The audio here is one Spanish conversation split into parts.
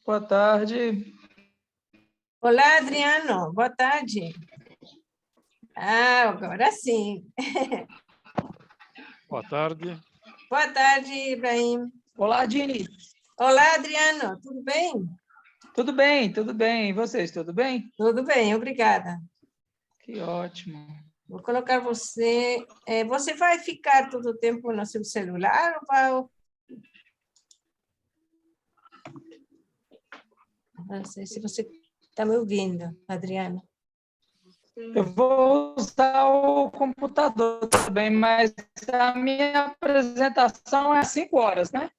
Boa tarde. Olá, Adriano. Boa tarde. Ah, agora sim. Boa tarde. Boa tarde, Ibrahim. Olá, Dini. Olá, Adriano. Tudo bem? Tudo bem, tudo bem. E vocês, tudo bem? Tudo bem, obrigada. Que ótimo. Vou colocar você... você vai ficar todo o tempo no seu celular ou vai... Não sei se você está me ouvindo, Adriano. Eu vou usar o computador também, mas a minha apresentação é às 5 horas, né?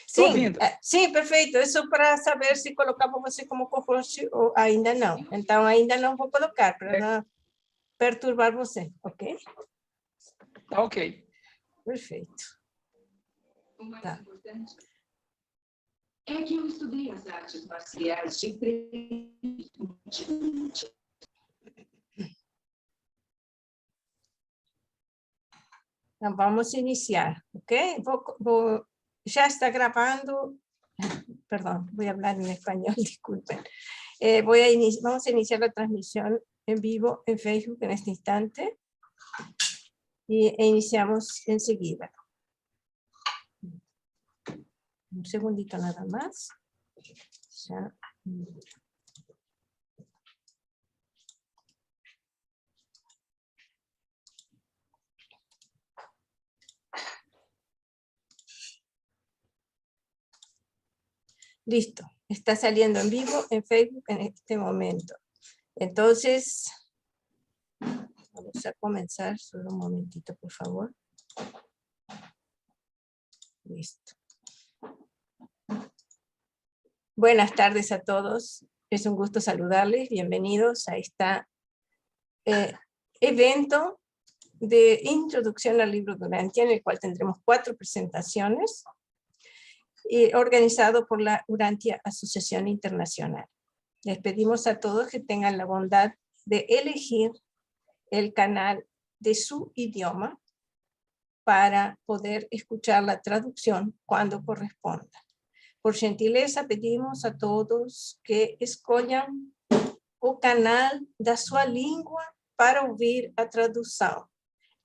Estou Sim, ouvindo. sim, perfeito. Isso para saber se colocava você como co-host ou ainda não. Então, ainda não vou colocar, para não perturbar você, ok? Tá ok. Perfeito. Tá. É que eu estudei as artes marciais de Então, vamos iniciar, ok? Já está gravando, perdón, voy a hablar en español, disculpen. Vamos a iniciar la transmisión en vivo en Facebook en este instante e iniciamos enseguida. Un segundito nada más. Ya. Listo, está saliendo en vivo en Facebook en este momento. Entonces, vamos a comenzar, solo un momentito, por favor. Listo. Buenas tardes a todos, es un gusto saludarles, bienvenidos a este evento de introducción al libro de Urantia, en el cual tendremos 4 presentaciones, organizado por la Urantia Asociación Internacional. Les pedimos a todos que tengan la bondad de elegir el canal de su idioma para poder escuchar la traducción cuando corresponda. Por gentileza, pedimos a todos que escolham o canal da sua língua para ouvir a tradução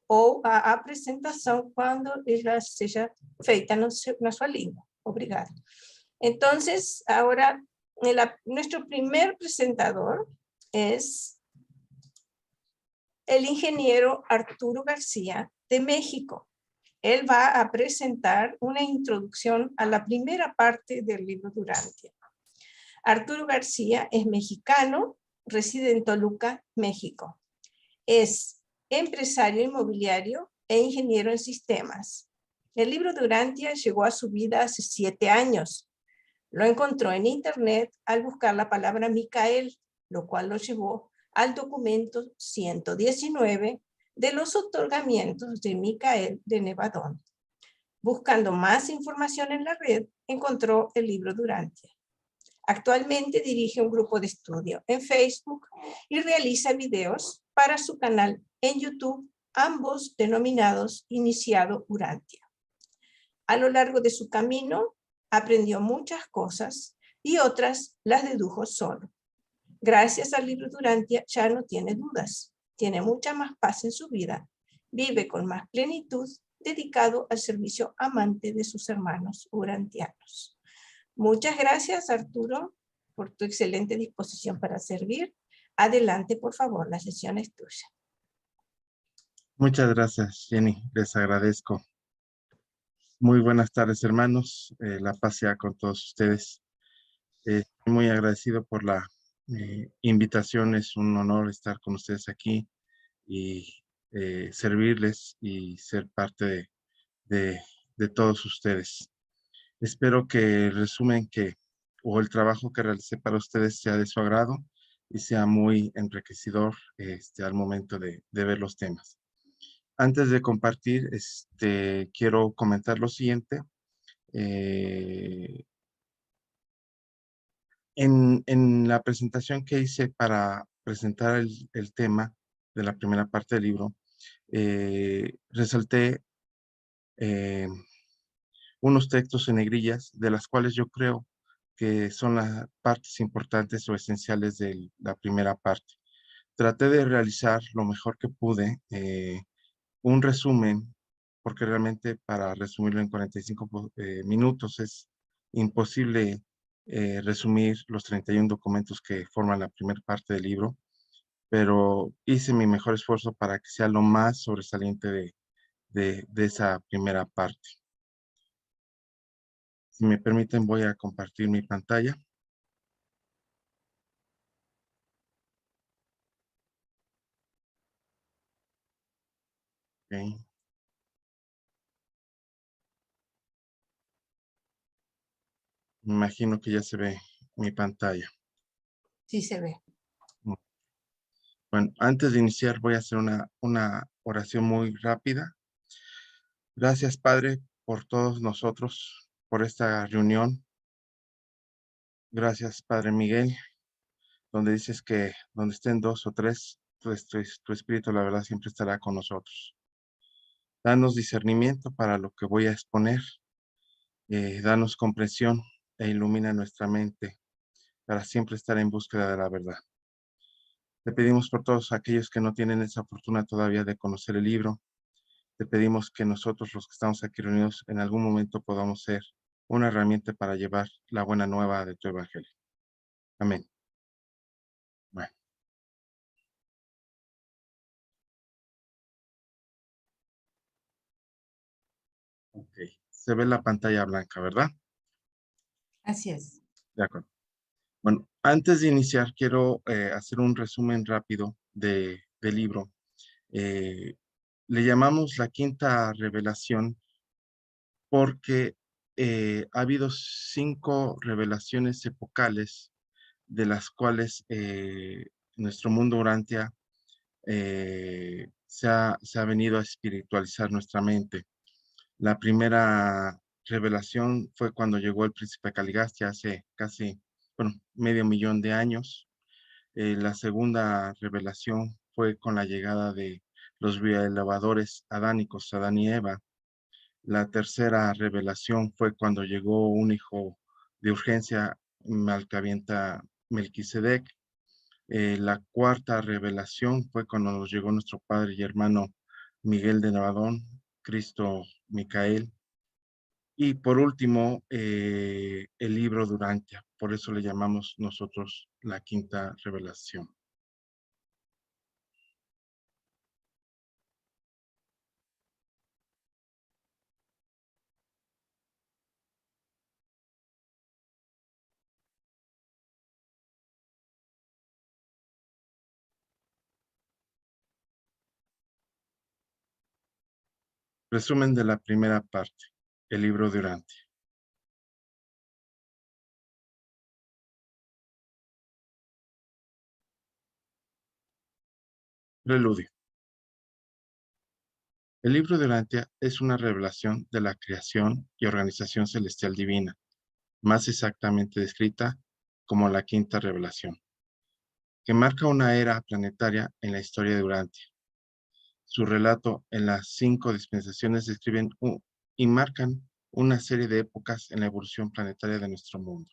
ou a apresentação quando ela seja feita na sua língua. Obrigado. Entonces, ahora, nuestro primer presentador es el ingeniero Arturo García de México. Él va a presentar una introducción a la primera parte del libro de Urantia. Arturo García es mexicano, reside en Toluca, México. Es empresario inmobiliario e ingeniero en sistemas. El libro de Urantia llegó a su vida hace 7 años. Lo encontró en internet al buscar la palabra Micael, lo cual lo llevó al documento 119 de los otorgamientos de Micael de Nevadón. Buscando más información en la red, encontró el libro de Urantia. Actualmente dirige un grupo de estudio en Facebook y realiza videos para su canal en YouTube, ambos denominados Iniciado Urantia. A lo largo de su camino, aprendió muchas cosas y otras las dedujo solo. Gracias al libro de Urantia ya no tiene dudas, tiene mucha más paz en su vida, vive con más plenitud, dedicado al servicio amante de sus hermanos urantianos. Muchas gracias, Arturo, por tu excelente disposición para servir. Adelante, por favor, la sesión es tuya. Muchas gracias, Jenny, les agradezco. Muy buenas tardes, hermanos. La paz sea con todos ustedes. Estoy muy agradecido por la invitación. Es un honor estar con ustedes aquí y servirles y ser parte de todos ustedes. Espero que el resumen o el trabajo que realicé para ustedes sea de su agrado y sea muy enriquecedor al momento de ver los temas. Antes de compartir, quiero comentar lo siguiente. En la presentación que hice para presentar el tema de la primera parte del libro, resalté unos textos en negrillas, de las cuales yo creo que son las partes importantes o esenciales de la primera parte. Traté de realizar lo mejor que pude, un resumen, porque realmente para resumirlo en 45 minutos es imposible resumir los 31 documentos que forman la primera parte del libro, pero hice mi mejor esfuerzo para que sea lo más sobresaliente de esa primera parte. Si me permiten, voy a compartir mi pantalla. Ok. Me imagino que ya se ve mi pantalla. Sí se ve. Bueno, antes de iniciar voy a hacer una oración muy rápida. Gracias, Padre, por todos nosotros, por esta reunión. Gracias, Padre Miguel, donde dices que donde estén dos o tres, tu espíritu, la verdad, siempre estará con nosotros. Danos discernimiento para lo que voy a exponer. Danos comprensión e ilumina nuestra mente para siempre estar en búsqueda de la verdad. Te pedimos por todos aquellos que no tienen esa fortuna todavía de conocer el libro. Te pedimos que nosotros, los que estamos aquí reunidos, en algún momento podamos ser una herramienta para llevar la buena nueva de tu evangelio. Amén. Bueno. Ok. Se ve la pantalla blanca, ¿verdad? Así es. De acuerdo. Bueno, antes de iniciar, quiero hacer un resumen rápido del libro. Le llamamos la quinta revelación porque ha habido 5 revelaciones epocales de las cuales nuestro mundo Urantia se ha venido a espiritualizar nuestra mente. La primera revelación fue cuando llegó el príncipe Caligastia hace casi, bueno, medio millón de años. La segunda revelación fue con la llegada de los bioelevadores adánicos, Adán y Eva. La tercera revelación fue cuando llegó un hijo de urgencia, Malcavienta Melquisedec. La cuarta revelación fue cuando nos llegó nuestro padre y hermano Miguel de Navadón, Cristo Micael. Y por último, el libro Durantia. Por eso le llamamos nosotros la quinta revelación. Resumen de la primera parte, el libro Durantia. Preludio. El libro de Urantia es una revelación de la creación y organización celestial divina, más exactamente descrita como la quinta revelación, que marca una era planetaria en la historia de Urantia. Su relato en las 5 dispensaciones describen y marcan una serie de épocas en la evolución planetaria de nuestro mundo.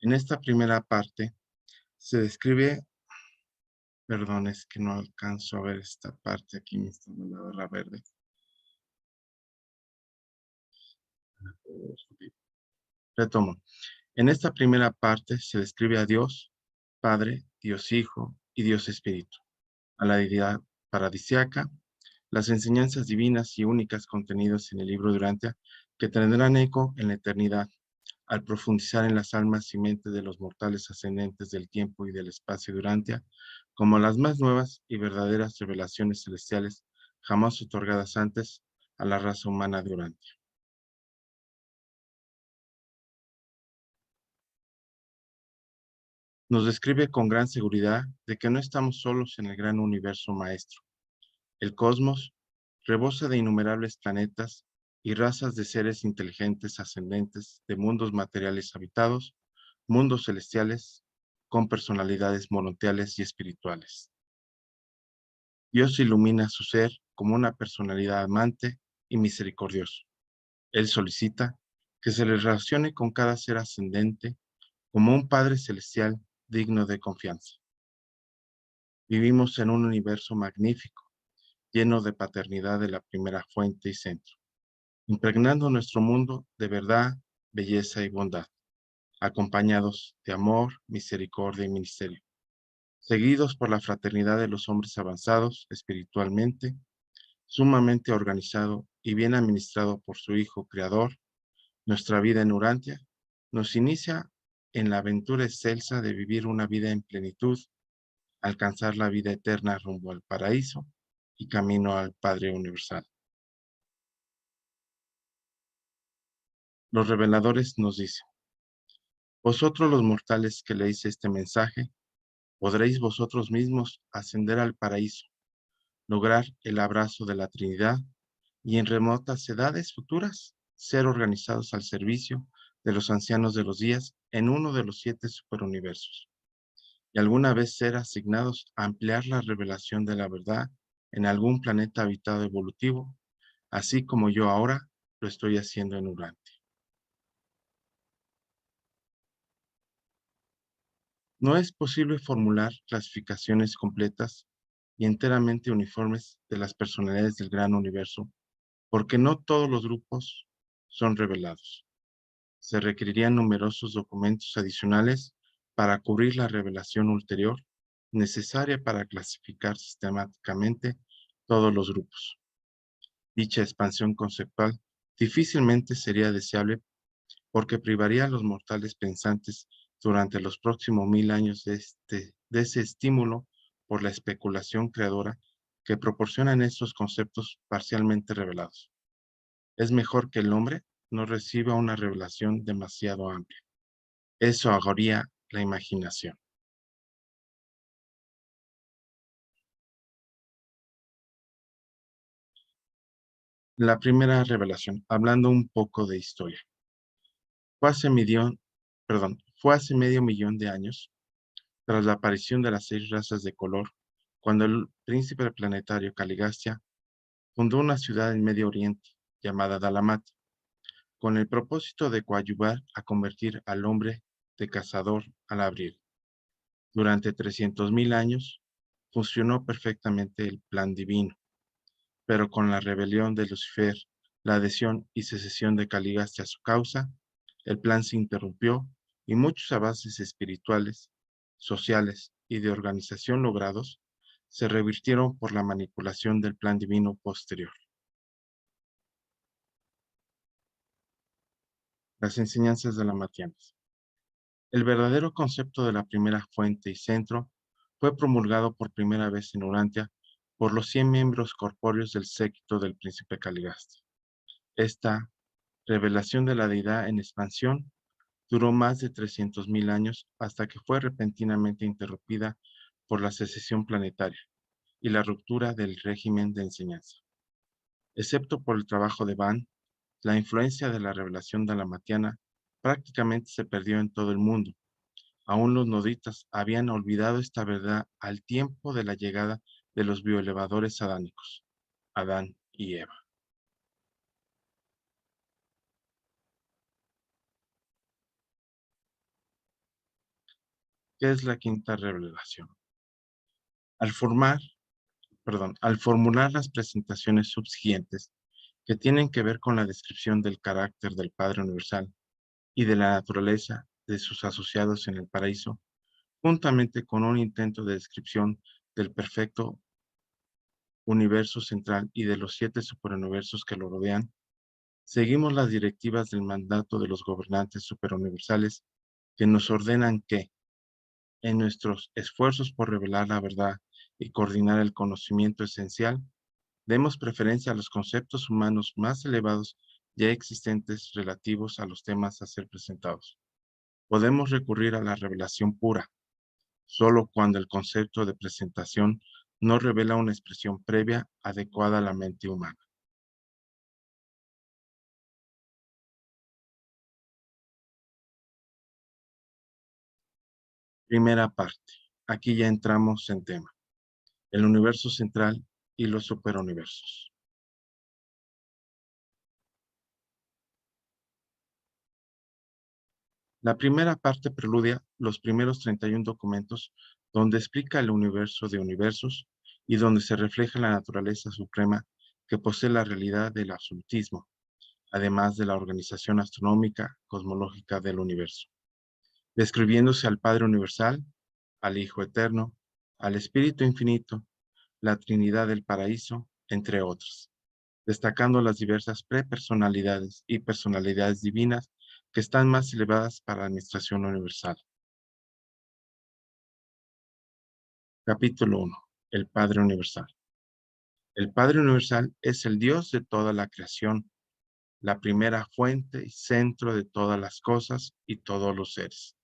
En esta primera parte se describe, perdón, es que no alcanzo a ver esta parte, aquí me está dando la barra verde. Retomo. En esta primera parte se describe a Dios Padre, Dios Hijo y Dios Espíritu, a la deidad paradisiaca, las enseñanzas divinas y únicas contenidas en el libro Durantia que tendrán eco en la eternidad, al profundizar en las almas y mentes de los mortales ascendentes del tiempo y del espacio Durantia, como las más nuevas y verdaderas revelaciones celestiales jamás otorgadas antes a la raza humana de Urantia. Nos describe con gran seguridad de que no estamos solos en el gran universo maestro. El cosmos rebosa de innumerables planetas y razas de seres inteligentes ascendentes de mundos materiales habitados, mundos celestiales, con personalidades monoteales y espirituales. Dios ilumina su ser como una personalidad amante y misericordioso, Él solicita que se le relacione con cada ser ascendente como un Padre Celestial digno de confianza. Vivimos en un universo magnífico, lleno de paternidad de la primera fuente y centro, impregnando nuestro mundo de verdad, belleza y bondad, acompañados de amor, misericordia y ministerio, seguidos por la fraternidad de los hombres avanzados espiritualmente, sumamente organizado y bien administrado por su Hijo Creador. Nuestra vida en Urantia nos inicia en la aventura excelsa de vivir una vida en plenitud, alcanzar la vida eterna rumbo al paraíso y camino al Padre Universal. Los reveladores nos dicen: vosotros los mortales que leéis este mensaje, podréis vosotros mismos ascender al paraíso, lograr el abrazo de la Trinidad y en remotas edades futuras ser organizados al servicio de los ancianos de los días en uno de los 7 superuniversos, y alguna vez ser asignados a ampliar la revelación de la verdad en algún planeta habitado evolutivo, así como yo ahora lo estoy haciendo en Urantia. No es posible formular clasificaciones completas y enteramente uniformes de las personalidades del gran universo, porque no todos los grupos son revelados. Se requerirían numerosos documentos adicionales para cubrir la revelación ulterior necesaria para clasificar sistemáticamente todos los grupos. Dicha expansión conceptual difícilmente sería deseable porque privaría a los mortales pensantes durante los próximos 1000 años de ese estímulo por la especulación creadora que proporcionan estos conceptos parcialmente revelados. Es mejor que el hombre no reciba una revelación demasiado amplia. Eso ahogaría la imaginación. La primera revelación, hablando un poco de historia. Fue hace medio millón de años, tras la aparición de las 6 razas de color, cuando el príncipe planetario Caligastia fundó una ciudad en Medio Oriente llamada Dalamat, con el propósito de coadyuvar a convertir al hombre de cazador al abrir. Durante 300.000 años funcionó perfectamente el plan divino, pero con la rebelión de Lucifer, la adhesión y secesión de Caligastia a su causa, el plan se interrumpió y muchos avances espirituales, sociales y de organización logrados se revirtieron por la manipulación del plan divino posterior. Las enseñanzas de la Matianas. El verdadero concepto de la primera fuente y centro fue promulgado por primera vez en Urantia por los 100 miembros corpóreos del séquito del príncipe Caligastia. Esta revelación de la deidad en expansión duró más de 300.000 años hasta que fue repentinamente interrumpida por la secesión planetaria y la ruptura del régimen de enseñanza. Excepto por el trabajo de Van, la influencia de la revelación dalamatiana prácticamente se perdió en todo el mundo. Aún los noditas habían olvidado esta verdad al tiempo de la llegada de los bioelevadores adánicos, Adán y Eva. ¿Qué es la quinta revelación? Al formular las presentaciones subsiguientes, que tienen que ver con la descripción del carácter del Padre Universal y de la naturaleza de sus asociados en el paraíso, juntamente con un intento de descripción del perfecto universo central y de los 7 superuniversos que lo rodean, seguimos las directivas del mandato de los gobernantes superuniversales que nos ordenan que, en nuestros esfuerzos por revelar la verdad y coordinar el conocimiento esencial, demos preferencia a los conceptos humanos más elevados ya existentes relativos a los temas a ser presentados. Podemos recurrir a la revelación pura, solo cuando el concepto de presentación no revela una expresión previa adecuada a la mente humana. Primera parte. Aquí ya entramos en tema. El universo central y los superuniversos. La primera parte preludia los primeros 31 documentos donde explica el universo de universos y donde se refleja la naturaleza suprema que posee la realidad del absolutismo, además de la organización astronómica cosmológica del universo, describiéndose al Padre Universal, al Hijo Eterno, al Espíritu Infinito, la Trinidad del Paraíso, entre otras, destacando las diversas prepersonalidades y personalidades divinas que están más elevadas para la administración universal. Capítulo 1. El Padre Universal. El Padre Universal es el Dios de toda la creación, la primera fuente y centro de todas las cosas y todos los seres.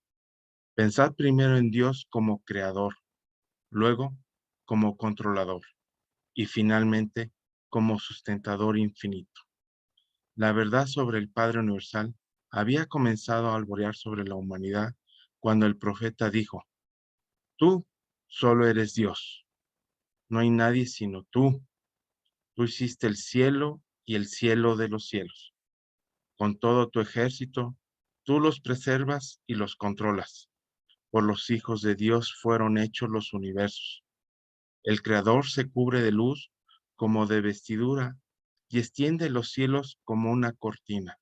Pensad primero en Dios como creador, luego como controlador y finalmente como sustentador infinito. La verdad sobre el Padre Universal había comenzado a alborear sobre la humanidad cuando el profeta dijo: tú solo eres Dios, no hay nadie sino tú. Tú hiciste el cielo y el cielo de los cielos. Con todo tu ejército, tú los preservas y los controlas. Por los hijos de Dios fueron hechos los universos. El Creador se cubre de luz como de vestidura y extiende los cielos como una cortina.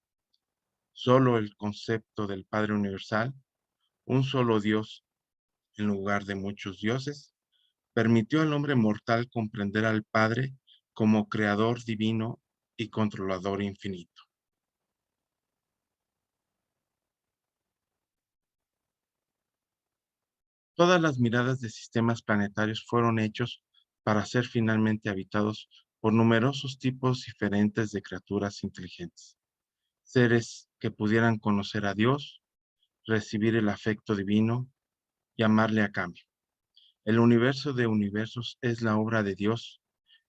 Solo el concepto del Padre Universal, un solo Dios en lugar de muchos dioses, permitió al hombre mortal comprender al Padre como creador divino y controlador infinito. Todas las miradas de sistemas planetarios fueron hechos para ser finalmente habitados por numerosos tipos diferentes de criaturas inteligentes, seres que pudieran conocer a Dios, recibir el afecto divino y amarle a cambio. El universo de universos es la obra de Dios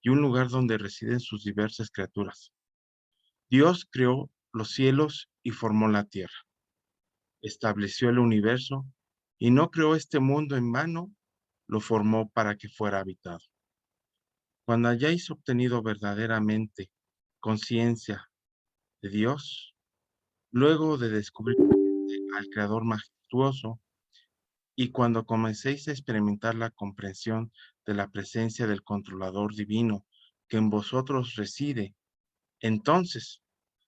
y un lugar donde residen sus diversas criaturas. Dios creó los cielos y formó la tierra. Estableció el universo y no creó este mundo en vano, lo formó para que fuera habitado. Cuando hayáis obtenido verdaderamente conciencia de Dios, luego de descubrir al Creador majestuoso, y cuando comencéis a experimentar la comprensión de la presencia del controlador divino que en vosotros reside, entonces,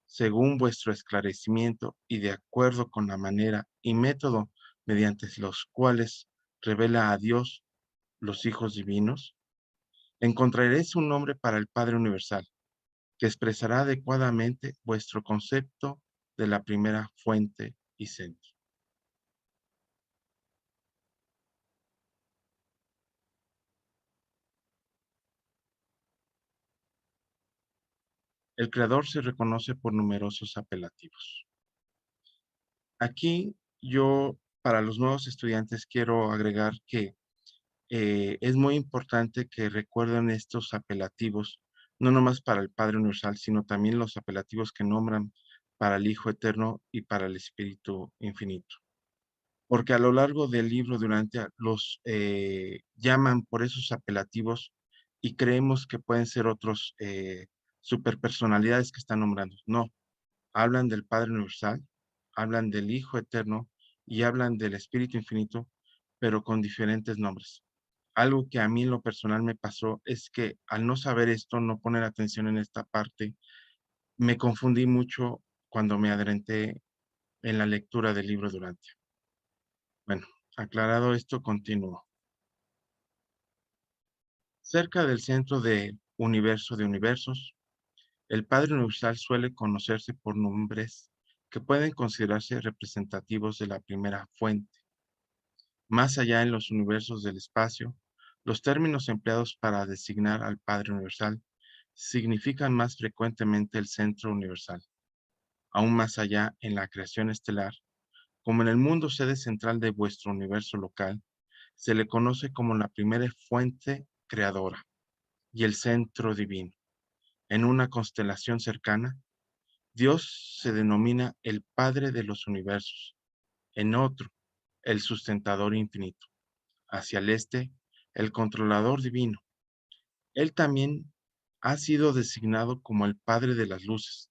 según vuestro esclarecimiento y de acuerdo con la manera y método mediante los cuales revela a Dios los hijos divinos, encontraréis un nombre para el Padre Universal, que expresará adecuadamente vuestro concepto de la primera fuente y centro. El Creador se reconoce por numerosos apelativos. Aquí yo, para los nuevos estudiantes, quiero agregar que es muy importante que recuerden estos apelativos, no nomás para el Padre Universal, sino también los apelativos que nombran para el Hijo Eterno y para el Espíritu Infinito. Porque a lo largo del libro durante los llaman por esos apelativos y creemos que pueden ser otros superpersonalidades que están nombrando. No, hablan del Padre Universal, hablan del Hijo Eterno y hablan del Espíritu Infinito, pero con diferentes nombres. Algo que a mí en lo personal me pasó es que al no saber esto, no poner atención en esta parte, me confundí mucho cuando me adelanté en la lectura del libro durante. Bueno, aclarado esto, continúo. Cerca del centro de universo de universos, el Padre Universal suele conocerse por nombres que pueden considerarse representativos de la primera fuente. Más allá en los universos del espacio, los términos empleados para designar al Padre Universal significan más frecuentemente el centro universal. Aún más allá en la creación estelar, como en el mundo sede central de vuestro universo local, se le conoce como la primera fuente creadora y el centro divino. En una constelación cercana, Dios se denomina el Padre de los universos, en otro, el sustentador infinito, hacia el este, el controlador divino. Él también ha sido designado como el Padre de las luces,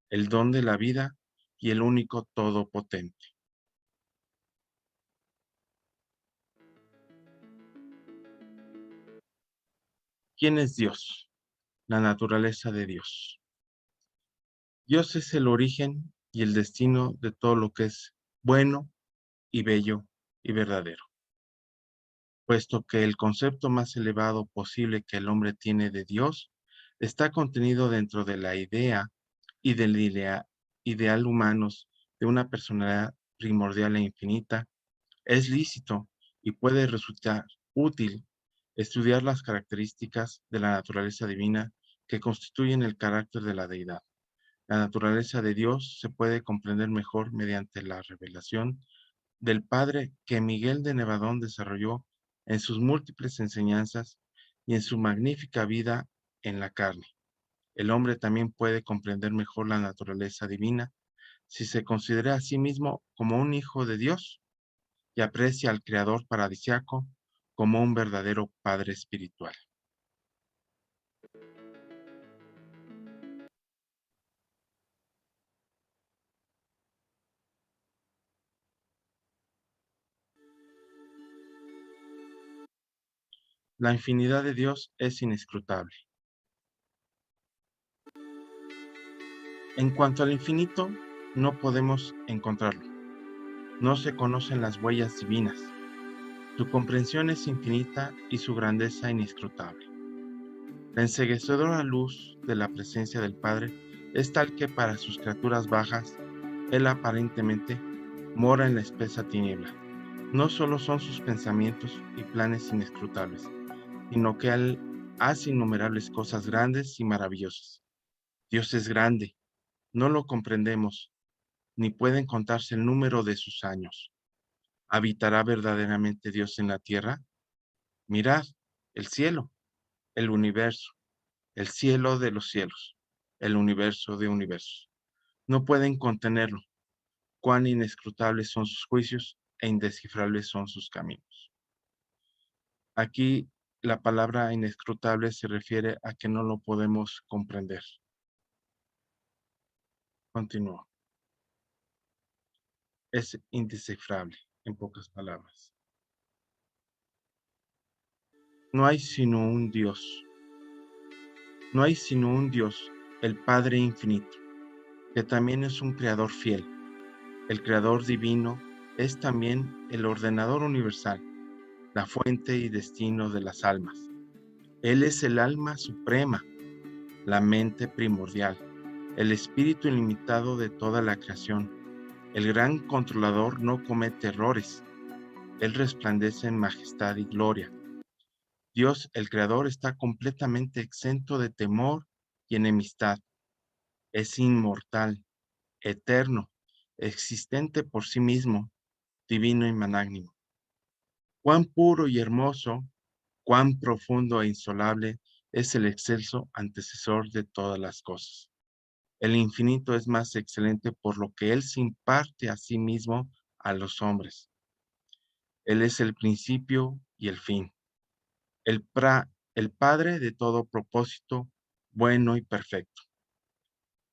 el don de la vida y el único todopotente. ¿Quién es Dios? La naturaleza de Dios. Dios es el origen y el destino de todo lo que es bueno y bello y verdadero, puesto que el concepto más elevado posible que el hombre tiene de Dios está contenido dentro de la idea y del ideal humanos de una personalidad primordial e infinita. Es lícito y puede resultar útil estudiar las características de la naturaleza divina que constituyen el carácter de la deidad. La naturaleza de Dios se puede comprender mejor mediante la revelación del Padre que Miguel de Nevadón desarrolló en sus múltiples enseñanzas y en su magnífica vida en la carne. El hombre también puede comprender mejor la naturaleza divina si se considera a sí mismo como un hijo de Dios y aprecia al Creador paradisiaco como un verdadero Padre espiritual. La infinidad de Dios es inescrutable. En cuanto al infinito, no podemos encontrarlo. No se conocen las huellas divinas. Su comprensión es infinita y su grandeza inescrutable. La enceguecedora luz de la presencia del Padre es tal que para sus criaturas bajas, Él aparentemente mora en la espesa tiniebla. No solo son sus pensamientos y planes inescrutables, sino que Él hace innumerables cosas grandes y maravillosas. Dios es grande, no lo comprendemos, ni pueden contarse el número de sus años. ¿Habitará verdaderamente Dios en la tierra? Mirad, el cielo, el universo, el cielo de los cielos, el universo de universos. No pueden contenerlo. Cuán inescrutables son sus juicios e indescifrables son sus caminos. Aquí la palabra inescrutable se refiere a que no lo podemos comprender. Continúo. Es indescifrable, en pocas palabras. No hay sino un Dios. No hay sino un Dios, el Padre infinito, que también es un creador fiel. El creador divino es también el ordenador universal, la fuente y destino de las almas. Él es el alma suprema, la mente primordial, el espíritu ilimitado de toda la creación. El gran controlador no comete errores. Él resplandece en majestad y gloria. Dios, el creador, está completamente exento de temor y enemistad. Es inmortal, eterno, existente por sí mismo, divino y magnánimo. Cuán puro y hermoso, cuán profundo e insolable es el excelso antecesor de todas las cosas. El infinito es más excelente por lo que Él se imparte a sí mismo a los hombres. Él es el principio y el fin, el Padre de todo propósito bueno y perfecto.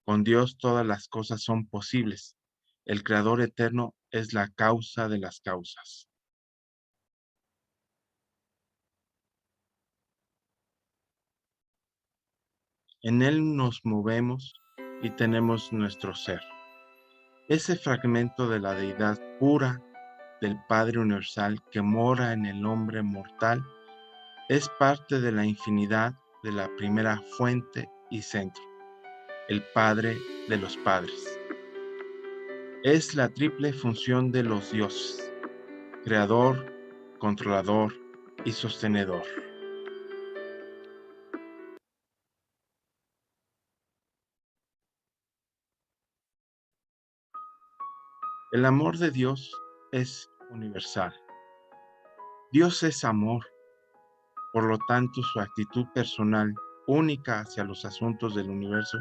Con Dios todas las cosas son posibles. El Creador eterno es la causa de las causas. En Él nos movemos y tenemos nuestro ser. Ese fragmento de la deidad pura del Padre universal que mora en el hombre mortal es parte de la infinidad de la primera fuente y centro, el Padre de los padres. Es la triple función de los dioses, creador, controlador y sostenedor. El amor de Dios es universal. Dios es amor, por lo tanto su actitud personal única hacia los asuntos del universo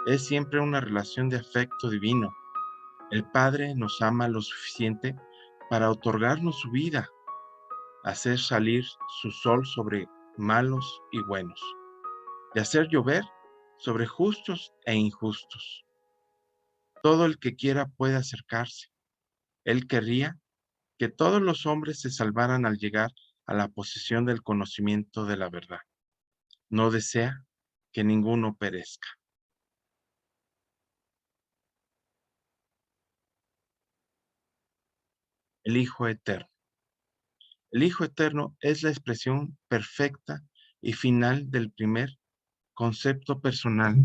es siempre una relación de afecto divino. El Padre nos ama lo suficiente para otorgarnos su vida, hacer salir su sol sobre malos y buenos, y hacer llover sobre justos e injustos. Todo el que quiera puede acercarse. Él querría que todos los hombres se salvaran al llegar a la posesión del conocimiento de la verdad. no desea que ninguno perezca. El Hijo Eterno. El Hijo Eterno es la expresión perfecta y final del primer concepto personal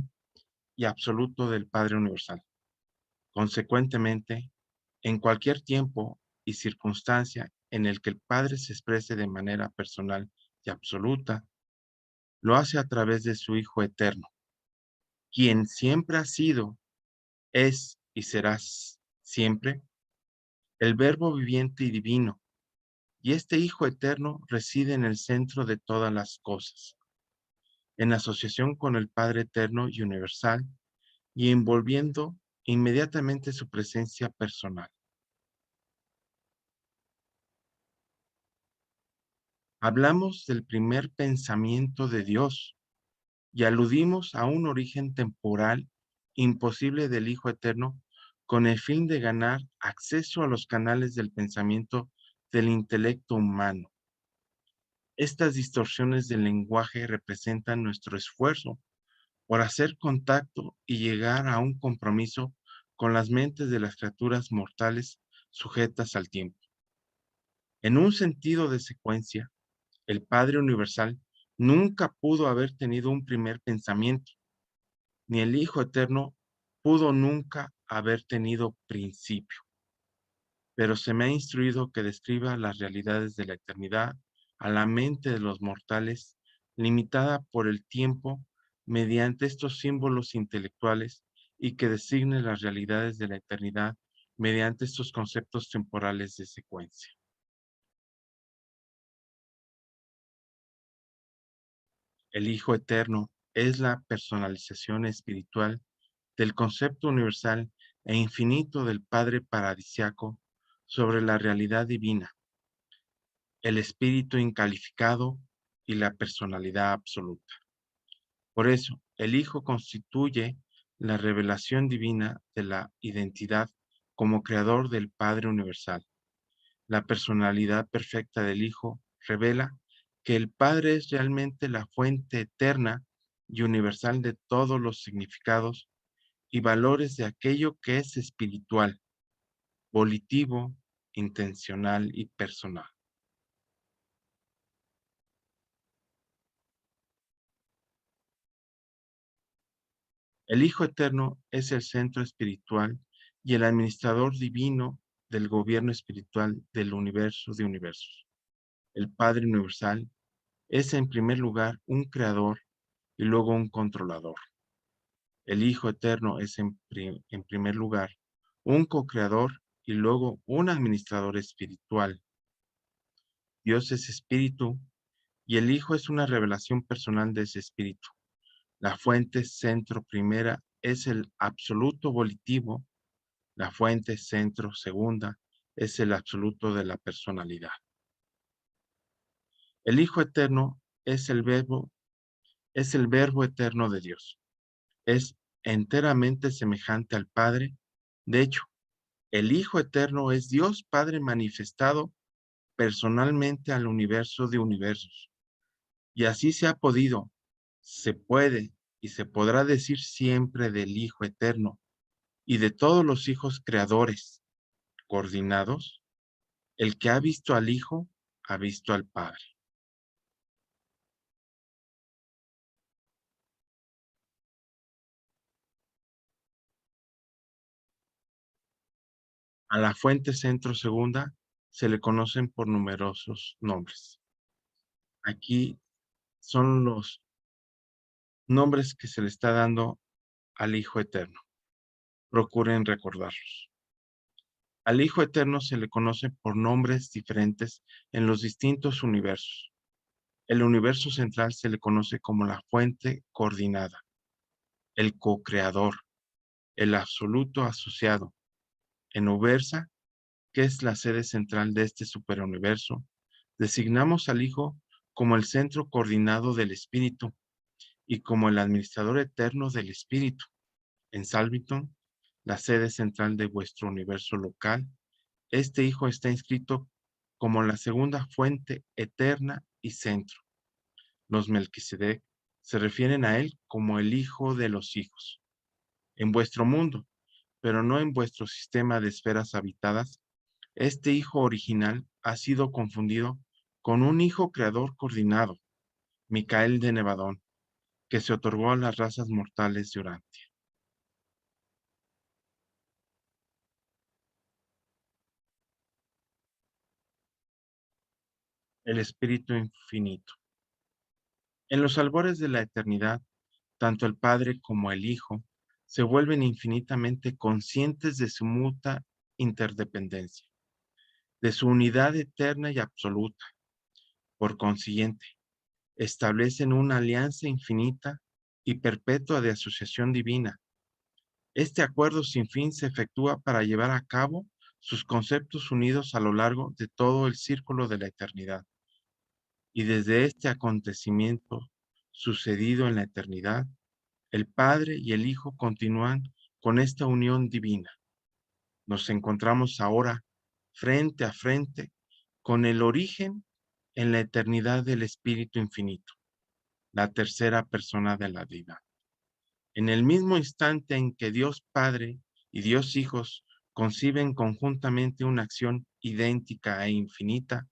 y absoluto del Padre Universal. Consecuentemente, en cualquier tiempo y circunstancia en el que el Padre se exprese de manera personal y absoluta, lo hace a través de su Hijo Eterno, quien siempre ha sido, es y será siempre el Verbo viviente y divino, y este Hijo Eterno reside en el centro de todas las cosas, en asociación con el Padre Eterno y Universal, y envolviendo inmediatamente su presencia personal. Hablamos del primer pensamiento de Dios y aludimos a un origen temporal imposible del Hijo Eterno con el fin de ganar acceso a los canales del pensamiento del intelecto humano. Estas distorsiones del lenguaje representan nuestro esfuerzo por hacer contacto y llegar a un compromiso con las mentes de las criaturas mortales sujetas al tiempo. En un sentido de secuencia, el Padre Universal nunca pudo haber tenido un primer pensamiento, ni el Hijo Eterno pudo nunca haber tenido principio. Pero se me ha instruido que describa las realidades de la eternidad a la mente de los mortales, limitada por el tiempo mediante estos símbolos intelectuales, y que designe las realidades de la eternidad mediante estos conceptos temporales de secuencia. El Hijo Eterno es la personalización espiritual del concepto universal e infinito del Padre paradisiaco sobre la realidad divina, el espíritu incalificado y la personalidad absoluta. Por eso, el Hijo constituye la revelación divina de la identidad como creador del Padre universal. La personalidad perfecta del Hijo revela que el Padre es realmente la fuente eterna y universal de todos los significados y valores de aquello que es espiritual, volitivo, intencional y personal. El Hijo Eterno es el centro espiritual y el administrador divino del gobierno espiritual del universo de universos. El Padre Universal es en primer lugar un creador y luego un controlador. El Hijo Eterno es en primer lugar un co-creador y luego un administrador espiritual. Dios es espíritu y el Hijo es una revelación personal de ese espíritu. La fuente centro primera es el absoluto volitivo, la fuente centro segunda es el absoluto de la personalidad. El Hijo Eterno es el verbo eterno de Dios. Es enteramente semejante al Padre. De hecho, el Hijo Eterno es Dios Padre manifestado personalmente al universo de universos. Y así se puede y se podrá decir siempre del Hijo Eterno y de todos los hijos creadores coordinados. El que ha visto al Hijo, ha visto al Padre. A la fuente centro segunda se le conocen por numerosos nombres. Aquí son los nombres que se le está dando al Hijo Eterno. Procuren recordarlos. Al Hijo Eterno se le conoce por nombres diferentes en los distintos universos. El universo central se le conoce como la fuente coordinada, el co-creador, el absoluto asociado. En Ubersa, que es la sede central de este superuniverso, designamos al Hijo como el centro coordinado del Espíritu y como el administrador eterno del Espíritu. En Salviton, la sede central de vuestro universo local, este Hijo está inscrito como la segunda fuente eterna y centro. Los Melquisedec Se refieren a Él como el Hijo de los hijos. En vuestro mundo, pero no en vuestro sistema de esferas habitadas, este Hijo original ha sido confundido con un Hijo creador coordinado, Micael de Nevadón, que se otorgó a las razas mortales de Urantia. El Espíritu Infinito. En los albores de la eternidad, tanto el Padre como el Hijo se vuelven infinitamente conscientes de su mutua interdependencia, de su unidad eterna y absoluta. Por consiguiente, establecen una alianza infinita y perpetua de asociación divina. Este acuerdo sin fin se efectúa para llevar a cabo sus conceptos unidos a lo largo de todo el círculo de la eternidad. Y desde este acontecimiento sucedido en la eternidad, el Padre y el Hijo continúan con esta unión divina. Nos encontramos ahora frente a frente con el origen en la eternidad del Espíritu Infinito, la tercera persona de la deidad. En el mismo instante en que Dios Padre y Dios Hijos conciben conjuntamente una acción idéntica e infinita,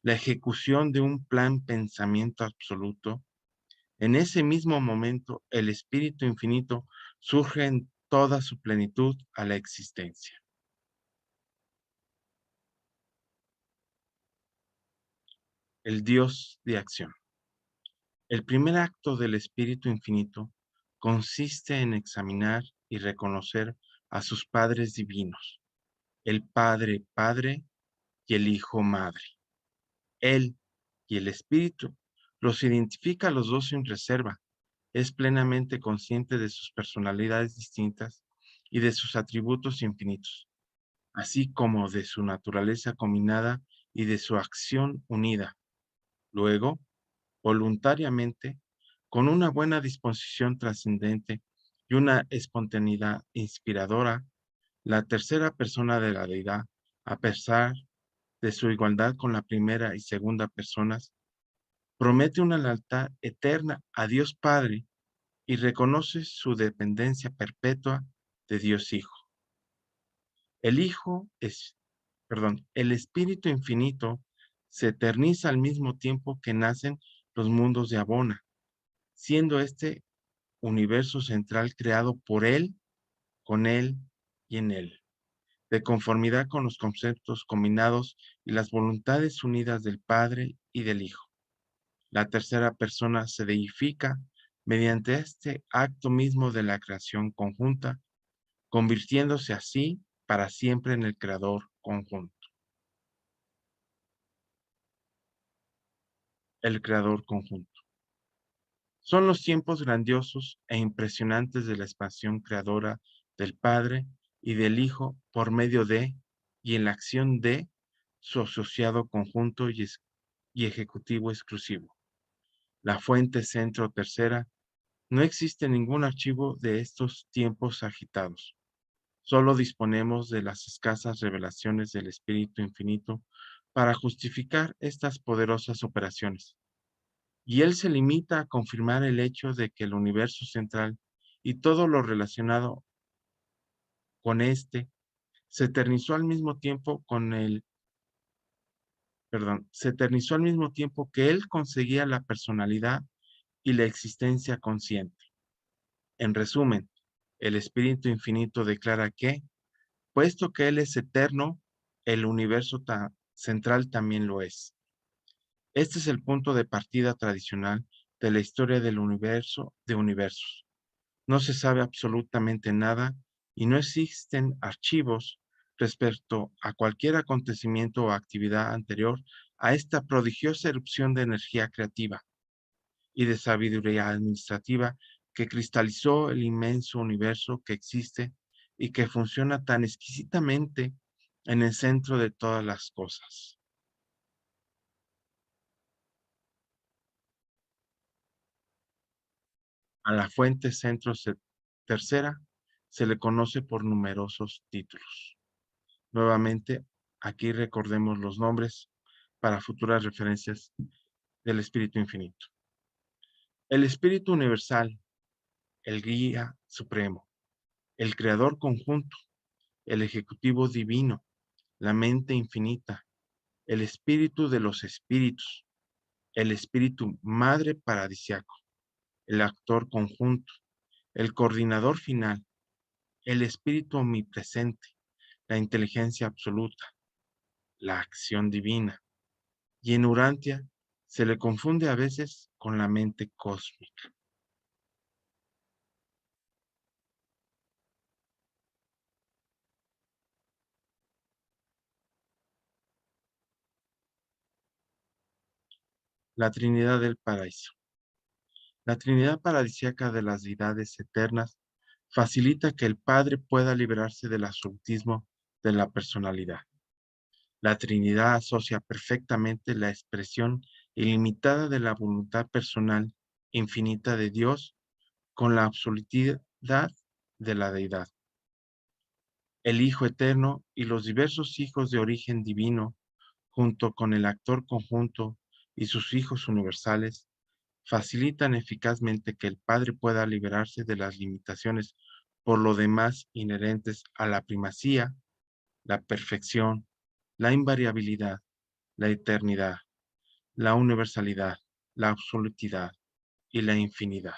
la ejecución de un plan pensamiento absoluto, en ese mismo momento el Espíritu Infinito surge en toda su plenitud a la existencia. El Dios de acción. El primer acto del Espíritu Infinito consiste en examinar y reconocer a sus padres divinos, el Padre Padre y el Hijo Madre. Él y el Espíritu los identifica a los dos sin reserva, es plenamente consciente de sus personalidades distintas y de sus atributos infinitos, así como de su naturaleza combinada y de su acción unida. Luego, voluntariamente, con una buena disposición trascendente y una espontaneidad inspiradora, la tercera persona de la deidad, a pesar de su igualdad con la primera y segunda personas, promete una lealtad eterna a Dios Padre y reconoce su dependencia perpetua de Dios Hijo. El Hijo es, el Espíritu Infinito se eterniza al mismo tiempo que nacen los mundos de Abona, siendo este universo central creado por Él, con Él y en Él, de conformidad con los conceptos combinados y las voluntades unidas del Padre y del Hijo. La tercera persona se deifica mediante este acto mismo de la creación conjunta, convirtiéndose así para siempre en el creador conjunto. El creador conjunto. Son los tiempos grandiosos e impresionantes de la expansión creadora del Padre y del Hijo por medio de y en la acción de su asociado conjunto y ejecutivo exclusivo. La fuente centro tercera. No existe ningún archivo de estos tiempos agitados. Solo disponemos de las escasas revelaciones del Espíritu Infinito para justificar estas poderosas operaciones. Y él se limita a confirmar el hecho de que el universo central y todo lo relacionado con este se eternizó al mismo tiempo se eternizó al mismo tiempo que él conseguía la personalidad y la existencia consciente. En resumen, el Espíritu Infinito declara que, puesto que Él es eterno, el universo central también lo es. Este es el punto de partida tradicional de la historia del universo de universos. No se sabe absolutamente nada y no existen archivos respecto a cualquier acontecimiento o actividad anterior a esta prodigiosa erupción de energía creativa y de sabiduría administrativa que cristalizó el inmenso universo que existe y que funciona tan exquisitamente en el centro de todas las cosas. A la fuente centro tercera se le conoce por numerosos títulos. Nuevamente, aquí recordemos los nombres para futuras referencias del Espíritu Infinito. El Espíritu Universal, el Guía Supremo, el Creador Conjunto, el Ejecutivo Divino, la Mente Infinita, el Espíritu de los Espíritus, el Espíritu Madre Paradisiaco, el Actor Conjunto, el Coordinador Final, el Espíritu Omnipresente, la Inteligencia Absoluta, la Acción Divina, y en Urantia se le confunde a veces con la mente cósmica. La Trinidad del Paraíso. La Trinidad paradisíaca de las deidades eternas facilita que el Padre pueda liberarse del absolutismo de la personalidad. La Trinidad asocia perfectamente la expresión ilimitada de la voluntad personal infinita de Dios con la absolutidad de la deidad. El Hijo Eterno y los diversos hijos de origen divino, junto con el actor conjunto y sus hijos universales, facilitan eficazmente que el Padre pueda liberarse de las limitaciones por lo demás inherentes a la primacía, la perfección, la invariabilidad, la eternidad, la universalidad, la absolutidad y la infinidad.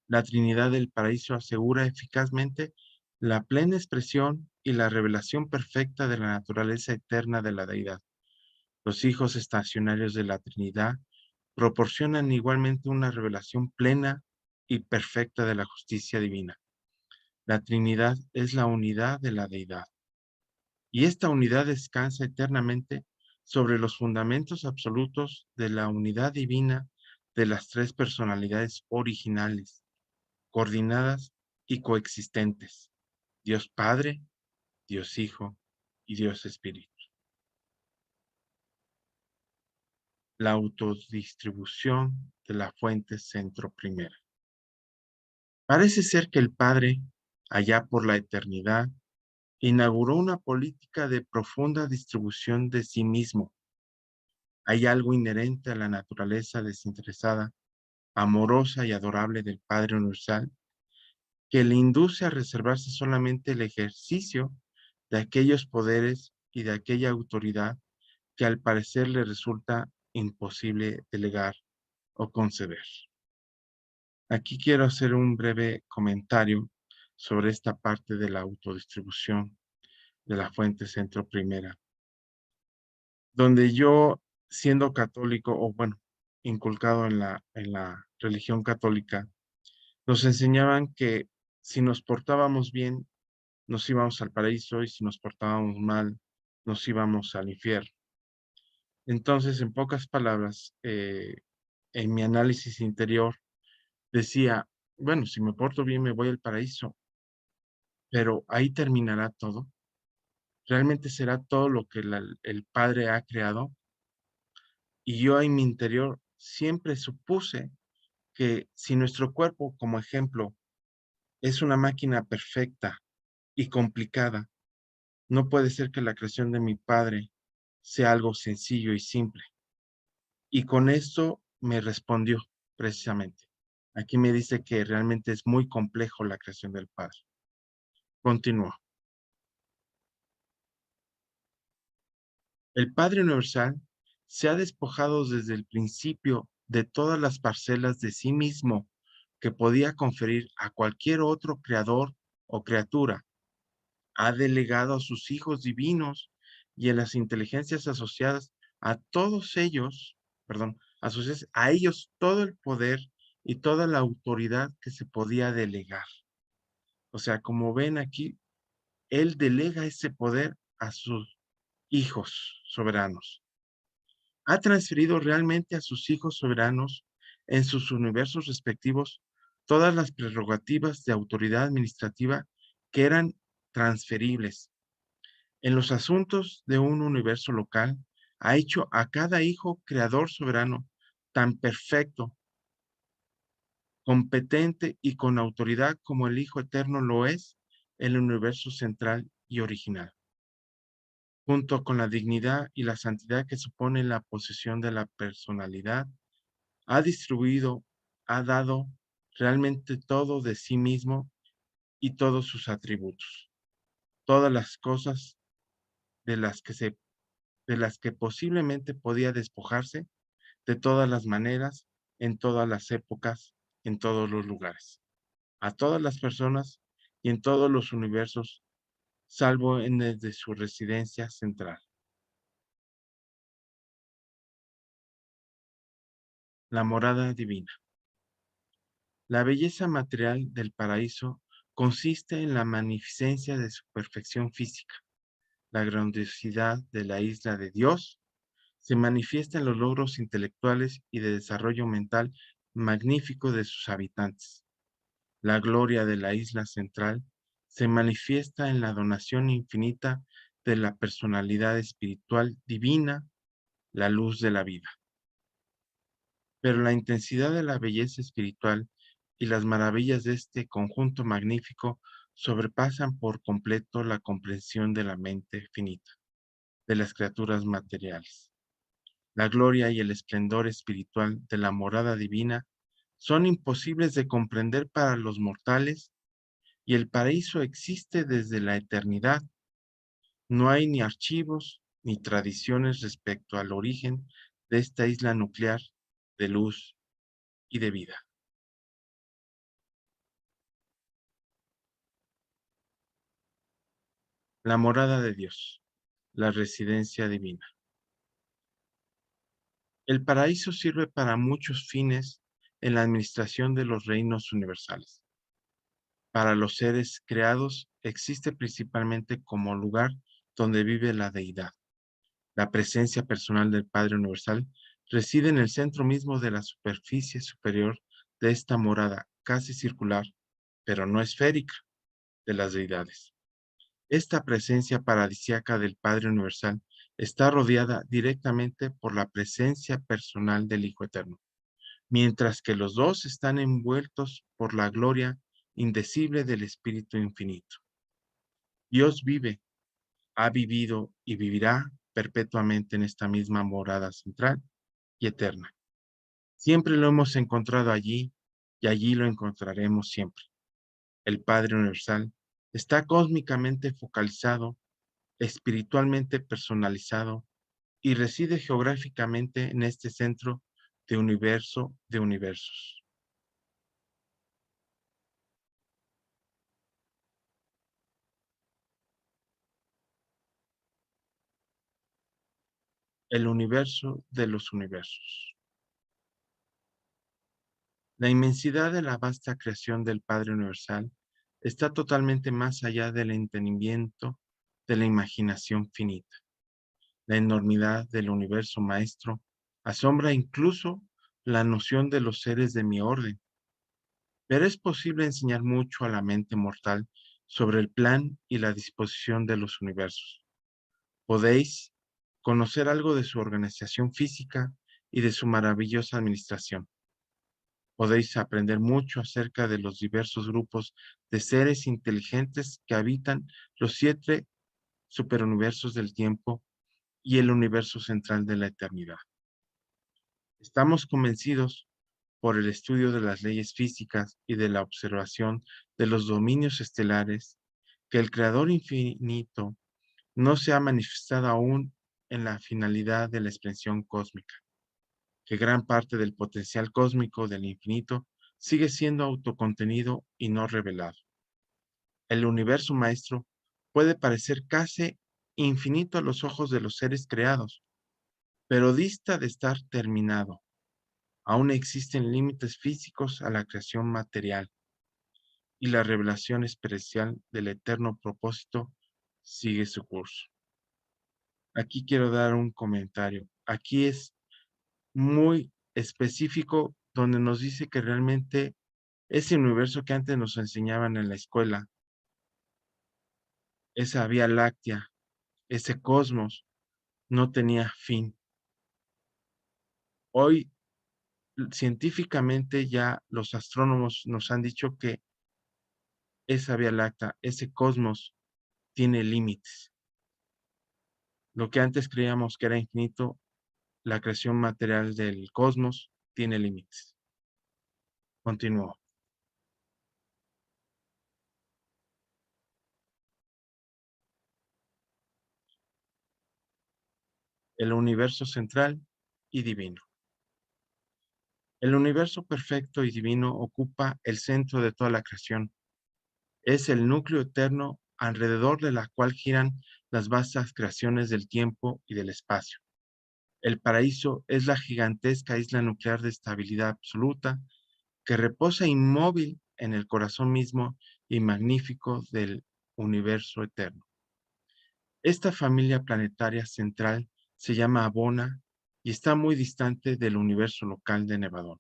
La Trinidad del Paraíso asegura eficazmente la plena expresión y la revelación perfecta de la naturaleza eterna de la deidad. Los hijos estacionarios de la Trinidad proporcionan igualmente una revelación plena y perfecta de la justicia divina. La Trinidad es la unidad de la deidad, y esta unidad descansa eternamente sobre los fundamentos absolutos de la unidad divina de las tres personalidades originales, coordinadas y coexistentes: Dios Padre, Dios Hijo y Dios Espíritu. La autodistribución de la fuente centro primera. Parece ser que el Padre, allá por la eternidad, inauguró una política de profunda distribución de sí mismo. Hay algo inherente a la naturaleza desinteresada, amorosa y adorable del Padre Universal que le induce a reservarse solamente el ejercicio de aquellos poderes y de aquella autoridad que al parecer le resulta imposible delegar o conceder. Aquí quiero hacer un breve comentario sobre esta parte de la autodistribución de la fuente centro primera, donde yo, siendo católico, o bueno, inculcado en la religión católica, nos enseñaban que si nos portábamos bien, nos íbamos al paraíso, y si nos portábamos mal, nos íbamos al infierno. Entonces, en pocas palabras, en mi análisis interior, decía, bueno, si me porto bien me voy al paraíso, pero ahí terminará todo. ¿Realmente será todo lo que el Padre ha creado? Y yo en mi interior siempre supuse que si nuestro cuerpo, como ejemplo, es una máquina perfecta y complicada, no puede ser que la creación de mi Padre sea algo sencillo y simple. Y con esto me respondió precisamente. Aquí me dice que realmente es muy complejo la creación del Padre. Continúo. El Padre Universal se ha despojado desde el principio de todas las parcelas de sí mismo que podía conferir a cualquier otro creador o criatura. Ha delegado a sus hijos divinos y a las inteligencias asociadas a todos ellos, asociadas a ellos todo el poder y toda la autoridad que se podía delegar. O sea, como ven aquí, él delega ese poder a sus hijos soberanos. Ha transferido realmente a sus hijos soberanos en sus universos respectivos todas las prerrogativas de autoridad administrativa que eran transferibles. En los asuntos de un universo local, ha hecho a cada hijo creador soberano tan perfecto, competente y con autoridad como el Hijo Eterno lo es en el universo central y original. junto con la dignidad y la santidad que supone la posesión de la personalidad, ha distribuido, ha dado realmente todo de sí mismo y todos sus atributos, todas las cosas de las que de las que posiblemente podía despojarse, de todas las maneras, en todas las épocas, en todos los lugares, a todas las personas y en todos los universos, salvo en el de su residencia central. La morada divina. La belleza material del paraíso consiste en la magnificencia de su perfección física. La grandiosidad de la isla de Dios se manifiesta en los logros intelectuales y de desarrollo mental magnífico de sus habitantes. La gloria de la isla central se manifiesta en la donación infinita de la personalidad espiritual divina, la luz de la vida. Pero la intensidad de la belleza espiritual y las maravillas de este conjunto magnífico sobrepasan por completo la comprensión de la mente finita, de las criaturas materiales. La gloria y el esplendor espiritual de la morada divina son imposibles de comprender para los mortales, y el paraíso existe desde la eternidad. No hay ni archivos ni tradiciones respecto al origen de esta isla nuclear de luz y de vida. La morada de Dios, la residencia divina. El paraíso sirve para muchos fines en la administración de los reinos universales. Para los seres creados existe principalmente como lugar donde vive la deidad. La presencia personal del Padre Universal reside en el centro mismo de la superficie superior de esta morada casi circular, pero no esférica, de las deidades. Esta presencia paradisíaca del Padre Universal está rodeada directamente por la presencia personal del Hijo Eterno, mientras que los dos están envueltos por la gloria indecible del Espíritu Infinito. Dios vive, ha vivido y vivirá perpetuamente en esta misma morada central y eterna. Siempre lo hemos encontrado allí y allí lo encontraremos siempre. El Padre Universal está cósmicamente focalizado, espiritualmente personalizado y reside geográficamente en este centro de universo de universos. El universo de los universos. La inmensidad de la vasta creación del Padre Universal está totalmente más allá del entendimiento de la imaginación finita. La enormidad del universo maestro asombra incluso la noción de los seres de mi orden, pero es posible enseñar mucho a la mente mortal sobre el plan y la disposición de los universos. Podéis conocer algo de su organización física y de su maravillosa administración. Podéis aprender mucho acerca de los diversos grupos de seres inteligentes que habitan los 7 superuniversos del tiempo y el universo central de la eternidad. Estamos convencidos por el estudio de las leyes físicas y de la observación de los dominios estelares que el Creador infinito no se ha manifestado aún en la finalidad de la expresión cósmica, que gran parte del potencial cósmico del infinito sigue siendo autocontenido y no revelado. El universo maestro puede parecer casi infinito a los ojos de los seres creados, pero dista de estar terminado. Aún existen límites físicos a la creación material y la revelación especial del eterno propósito sigue su curso. Aquí quiero dar un comentario. Aquí es muy específico donde nos dice que realmente ese universo que antes nos enseñaban en la escuela, esa Vía Láctea, ese cosmos, no tenía fin. Hoy, científicamente ya los astrónomos nos han dicho que esa Vía Láctea, ese cosmos, tiene límites. Lo que antes creíamos que era infinito, la creación material del cosmos tiene límites. Continúo. El universo central y divino. El universo perfecto y divino ocupa el centro de toda la creación. Es el núcleo eterno alrededor de la cual giran las vastas creaciones del tiempo y del espacio. El paraíso es la gigantesca isla nuclear de estabilidad absoluta que reposa inmóvil en el corazón mismo y magnífico del universo eterno. Esta familia planetaria central se llama Abona y está muy distante del universo local de Nevadón.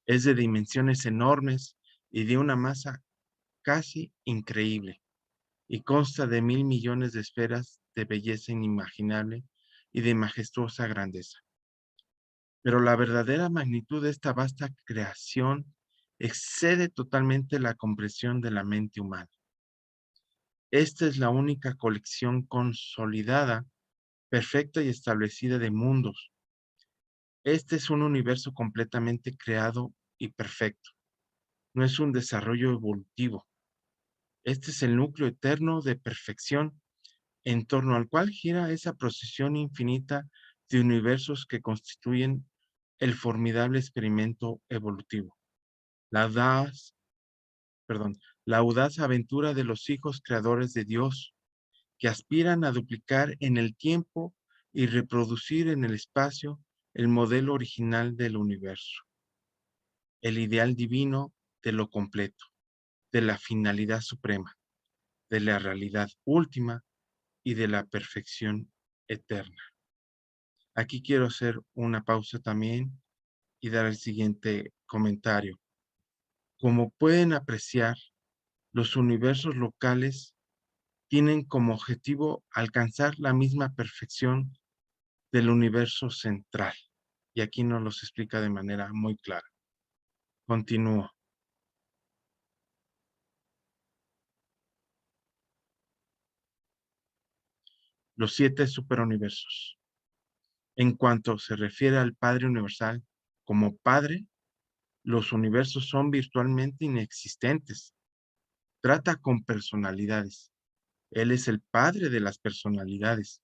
Es de dimensiones enormes y de una masa casi increíble, y consta de 1.000 millones de esferas de belleza inimaginable y de majestuosa grandeza. Pero la verdadera magnitud de esta vasta creación excede totalmente la comprensión de la mente humana. Esta es la única colección consolidada, perfecta y establecida de mundos. Este es un universo completamente creado y perfecto. No es un desarrollo evolutivo. Este es el núcleo eterno de perfección en torno al cual gira esa procesión infinita de universos que constituyen el formidable experimento evolutivo. La audaz, la audaz aventura de los hijos creadores de Dios, que aspiran a duplicar en el tiempo y reproducir en el espacio el modelo original del universo, el ideal divino de lo completo, de la finalidad suprema, de la realidad última y de la perfección eterna. Aquí quiero hacer una pausa también y dar el siguiente comentario. Como pueden apreciar, los universos locales tienen como objetivo alcanzar la misma perfección del universo central. Y aquí nos los explica de manera muy clara. Continúo. Los 7 superuniversos. En cuanto se refiere al Padre Universal como Padre, los universos son virtualmente inexistentes. Trata con personalidades. Él es el Padre de las personalidades.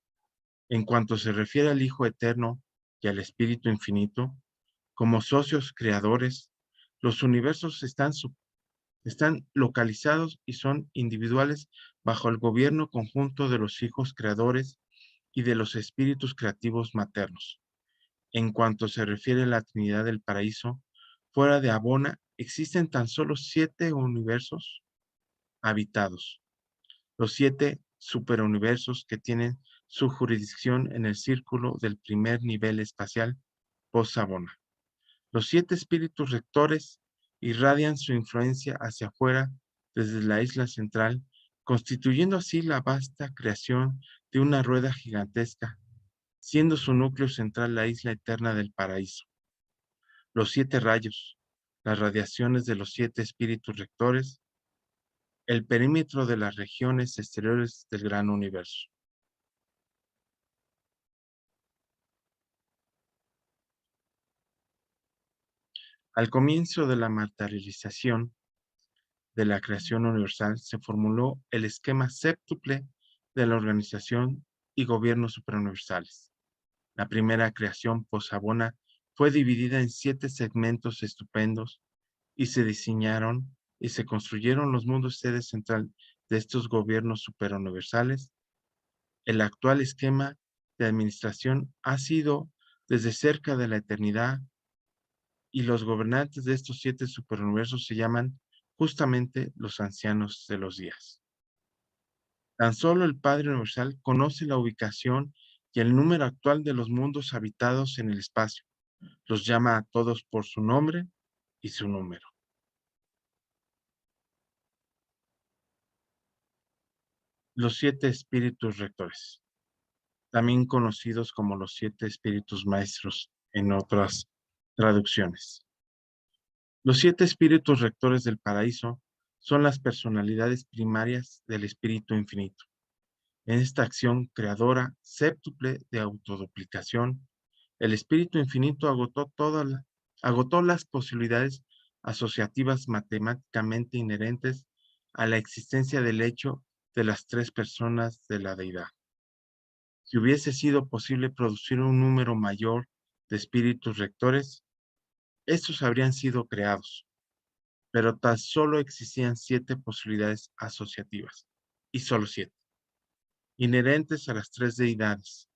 En cuanto se refiere al Hijo Eterno y al Espíritu Infinito, como socios creadores, los universos están localizados y son individuales bajo el gobierno conjunto de los hijos creadores y de los espíritus creativos maternos. En cuanto se refiere a la Trinidad del Paraíso, fuera de Abona existen tan solo 7 universos habitados. Los 7 superuniversos que tienen su jurisdicción en el círculo del primer nivel espacial post-Abona. Los 7 espíritus rectores irradian su influencia hacia afuera desde la isla central, constituyendo así la vasta creación de una rueda gigantesca, siendo su núcleo central la isla eterna del paraíso. Los 7 rayos, las radiaciones de los 7 espíritus rectores, el perímetro de las regiones exteriores del gran universo. Al comienzo de la materialización de la creación universal se formuló el esquema séptuple de la organización y gobierno superuniversales. La primera creación post-Abona fue dividida en 7 segmentos estupendos y se diseñaron y se construyeron los mundos sede central de estos gobiernos superuniversales. El actual esquema de administración ha sido desde cerca de la eternidad y los gobernantes de estos 7 superuniversos se llaman justamente los ancianos de los días. Tan solo el Padre Universal conoce la ubicación y el número actual de los mundos habitados en el espacio. Los llama a todos por su nombre y su número. Los 7 espíritus rectores, también conocidos como los 7 espíritus maestros en otras traducciones. Los 7 espíritus rectores del paraíso son las personalidades primarias del Espíritu Infinito. En esta acción creadora, séptuple de autoduplicación, el Espíritu Infinito agotó las posibilidades asociativas matemáticamente inherentes a la existencia del hecho de las tres personas de la deidad. Si hubiese sido posible producir un número mayor de espíritus rectores, estos habrían sido creados, pero tan solo existían 7 posibilidades asociativas, y solo 7, inherentes a las tres deidades.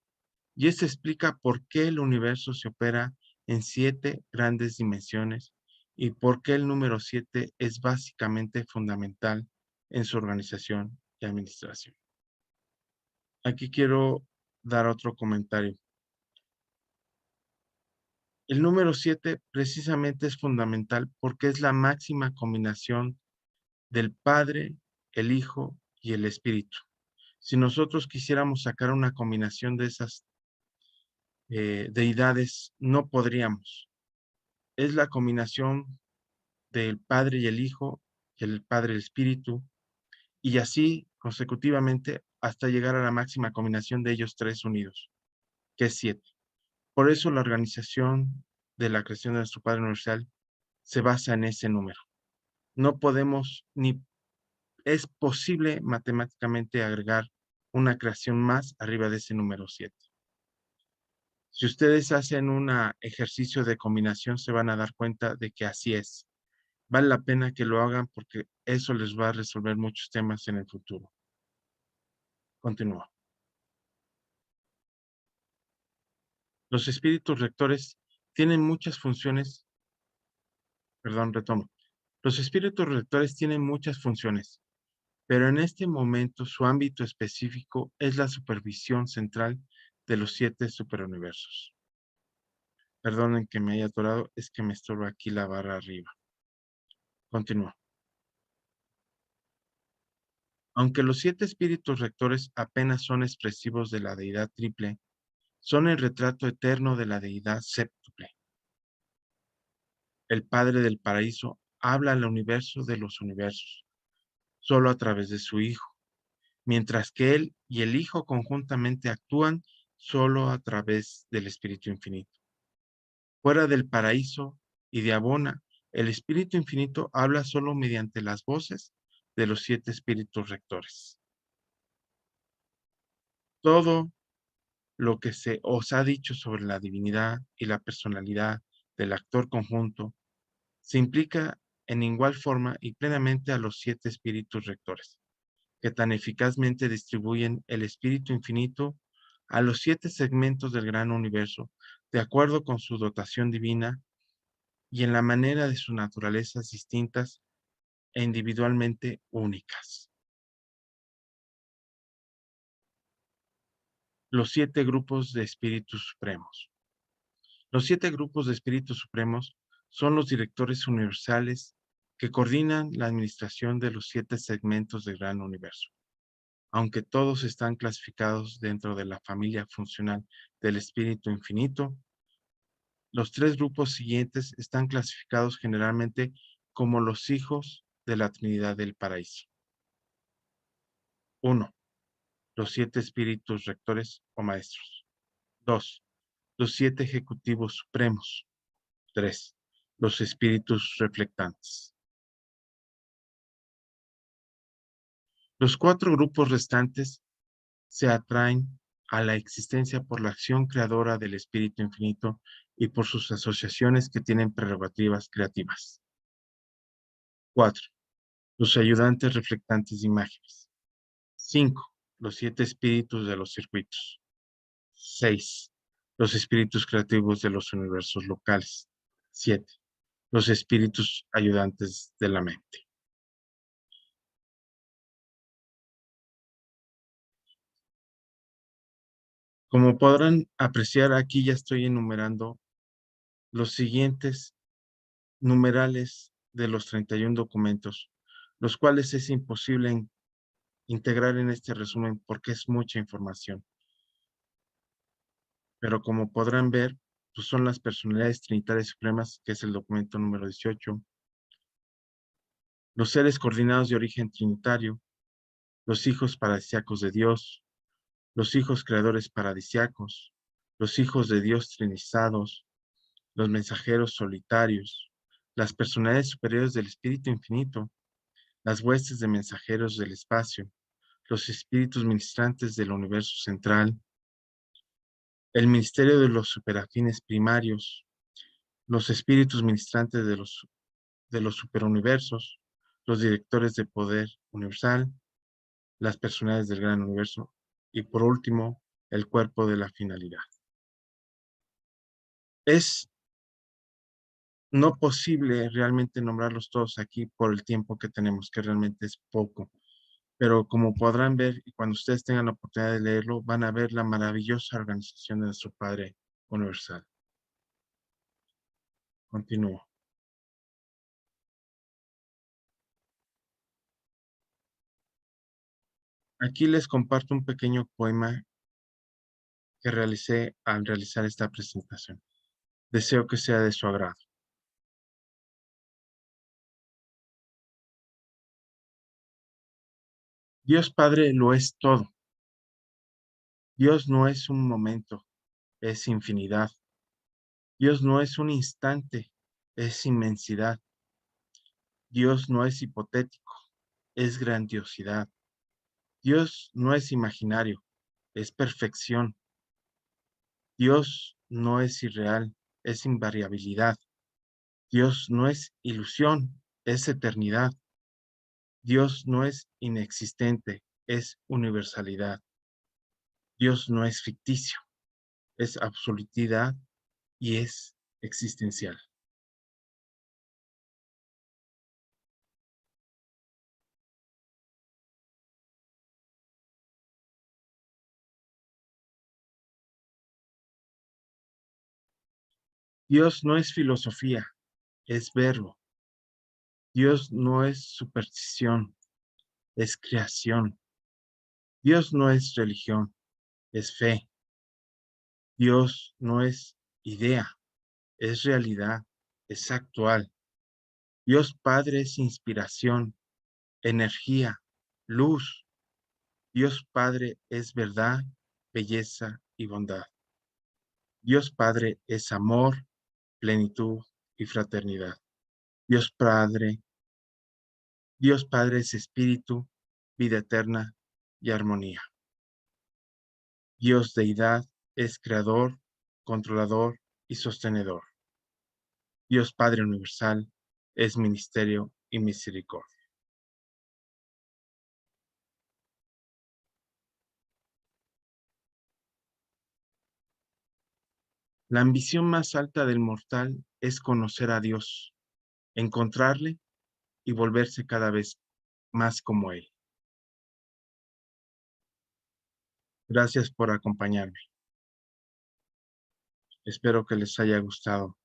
Y esto explica por qué el universo se opera en 7 grandes dimensiones y por qué el número 7 es básicamente fundamental en su organización y administración. Aquí quiero dar otro comentario. El número 7 precisamente es fundamental porque es la máxima combinación del Padre, el Hijo y el Espíritu. Si nosotros quisiéramos sacar una combinación de esas deidades, no podríamos. Es la combinación del Padre y el Hijo, y el Padre y el Espíritu, y así consecutivamente hasta llegar a la máxima combinación de ellos tres unidos, que es 7. Por eso la organización de la creación de nuestro Padre Universal se basa en ese número. No podemos ni es posible matemáticamente agregar una creación más arriba de ese número 7. Si ustedes hacen un ejercicio de combinación, se van a dar cuenta de que así es. Vale la pena que lo hagan porque eso les va a resolver muchos temas en el futuro. Continúo. Los espíritus rectores tienen muchas funciones. Perdón, retomo. Los espíritus rectores tienen muchas funciones, pero en este momento su ámbito específico es la supervisión central de los 7 superuniversos. Perdonen que me haya atorado, es que me estorba aquí la barra arriba. Continúo. Aunque los 7 espíritus rectores apenas son expresivos de la deidad triple, son el retrato eterno de la deidad séptuple. El Padre del Paraíso habla al universo de los universos, solo a través de su Hijo, mientras que Él y el Hijo conjuntamente actúan solo a través del Espíritu Infinito. Fuera del paraíso y de Abona, el Espíritu Infinito habla solo mediante las voces de los 7 espíritus rectores. Todo lo que se os ha dicho sobre la divinidad y la personalidad del actor conjunto se implica en igual forma y plenamente a los 7 espíritus rectores, que tan eficazmente distribuyen el Espíritu Infinito a los 7 segmentos del gran universo, de acuerdo con su dotación divina y en la manera de sus naturalezas distintas e individualmente únicas. Los 7 grupos de espíritus supremos. Los 7 grupos de espíritus supremos son los directores universales que coordinan la administración de los 7 segmentos del gran universo. Aunque todos están clasificados dentro de la familia funcional del Espíritu Infinito, los 3 grupos siguientes están clasificados generalmente como los hijos de la Trinidad del Paraíso. 1. Los 7 espíritus rectores o maestros. 2. Los 7 ejecutivos supremos. 3. Los espíritus reflectantes. Los 4 grupos restantes se atraen a la existencia por la acción creadora del Espíritu Infinito y por sus asociaciones que tienen prerrogativas creativas. 4. Los ayudantes reflectantes de imágenes. 5. Los 7 espíritus de los circuitos. 6. Los espíritus creativos de los universos locales. 7. Los espíritus ayudantes de la mente. Como podrán apreciar, aquí ya estoy enumerando los siguientes numerales de los 31 documentos, los cuales es imposible integrar en este resumen porque es mucha información. Pero como podrán ver, pues son las personalidades trinitarias supremas, que es el documento número 18, los seres coordinados de origen trinitario, los hijos paradisíacos de Dios, los hijos creadores paradisiacos, los hijos de Dios trinizados, los mensajeros solitarios, las personalidades superiores del Espíritu Infinito, las huestes de mensajeros del espacio, los espíritus ministrantes del universo central, el ministerio de los superafines primarios, los espíritus ministrantes de los superuniversos, los directores de poder universal, las personalidades del gran universo y por último, el cuerpo de la finalidad. Es no posible realmente nombrarlos todos aquí por el tiempo que tenemos, que realmente es poco. Pero como podrán ver, y cuando ustedes tengan la oportunidad de leerlo, van a ver la maravillosa organización de nuestro Padre Universal. Continúo. Aquí les comparto un pequeño poema que realicé al realizar esta presentación. Deseo que sea de su agrado. Dios Padre lo es todo. Dios no es un momento, es infinidad. Dios no es un instante, es inmensidad. Dios no es hipotético, es grandiosidad. Dios no es imaginario, es perfección. Dios no es irreal, es invariabilidad. Dios no es ilusión, es eternidad. Dios no es inexistente, es universalidad. Dios no es ficticio, es absolutidad y es existencial. Dios no es filosofía, es verbo. Dios no es superstición, es creación. Dios no es religión, es fe. Dios no es idea, es realidad, es actual. Dios Padre es inspiración, energía, luz. Dios Padre es verdad, belleza y bondad. Dios Padre es amor, plenitud y fraternidad. Dios Padre es espíritu, vida eterna y armonía. Dios Deidad es creador, controlador y sostenedor. Dios Padre Universal es ministerio y misericordia. La ambición más alta del mortal es conocer a Dios, encontrarle y volverse cada vez más como Él. Gracias por acompañarme. Espero que les haya gustado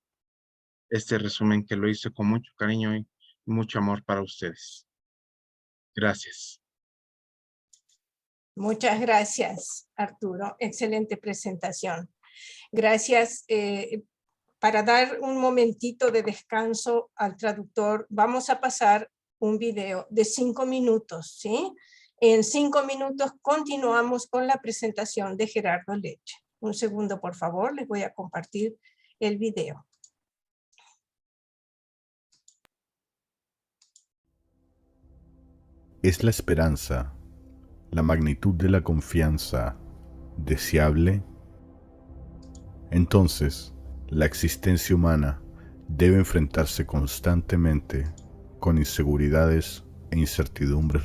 este resumen que lo hice con mucho cariño y mucho amor para ustedes. Gracias. Muchas gracias, Arturo. Excelente presentación. Gracias. Para dar un momentito de descanso al traductor, vamos a pasar un video de 5 minutos, ¿sí? En 5 minutos continuamos con la presentación de Gerardo Leche. Un segundo, por favor, les voy a compartir el video. ¿Es la esperanza, la magnitud de la confianza, deseable? Entonces, la existencia humana debe enfrentarse constantemente con inseguridades e incertidumbres